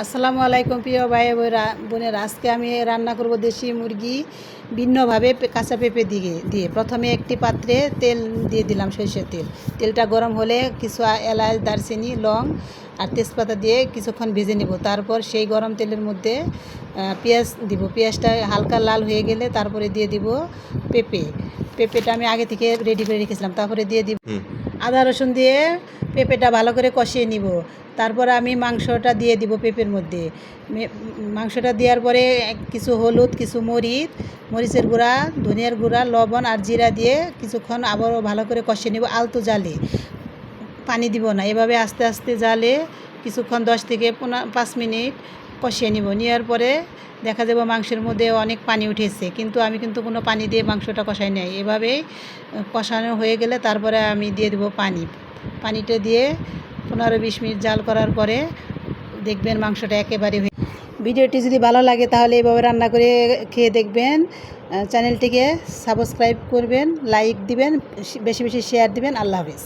আসসালামু আলাইকুম প্রিয় ভাই বোনের, আজকে আমি রান্না করব দেশি মুরগি ভিন্নভাবে কাঁচা পেঁপে দিয়ে প্রথমে একটি পাত্রে তেল দিয়ে দিলাম, সরিষার তেল। তেলটা গরম হলে কিছু এলাচ, দারচিনি, লং আর তেজপাতা দিয়ে কিছুক্ষণ ভেজে নেব। তারপর সেই গরম তেলের মধ্যে পেঁয়াজ দিব। পেঁয়াজটা হালকা লাল হয়ে গেলে তারপরে দিয়ে দিব পেঁপেটা আমি আগে থেকে রেডি করে রেখেছিলাম। তারপরে দিয়ে দিব আদা রসুন দিয়ে পেঁপেটা ভালো করে কষিয়ে নিব। তারপর আমি মাংসটা দিয়ে দিব পেঁপের মধ্যে। মাংসটা দেওয়ার পরে কিছু হলুদ, কিছু মরিচের গুঁড়া, ধনিয়ার গুঁড়া, লবণ আর জিরা দিয়ে কিছুক্ষণ আবারও ভালো করে কষিয়ে নিব আলতো জালে। পানি দিব না, এভাবে আস্তে আস্তে জালে কিছুক্ষণ 10 থেকে 5 মিনিট কষিয়ে নিব। নেওয়ার পরে দেখা যাবে মাংসের মধ্যে অনেক পানি উঠেছে, কিন্তু আমি কোনো পানি দিয়ে মাংসটা কষাই নাই। এভাবেই কষানো হয়ে গেলে তারপরে আমি দিয়ে দেবো পানিটা দিয়ে 15-20 মিনিট জাল করার পরে দেখবেন মাংসটা একেবারে হয়ে। ভিডিওটি যদি ভালো লাগে তাহলে এভাবে রান্না করে খেয়ে দেখবেন। চ্যানেলটিকে সাবস্ক্রাইব করবেন, লাইক দিবেন, বেশি বেশি শেয়ার দিবেন। আল্লাহ হাফেজ।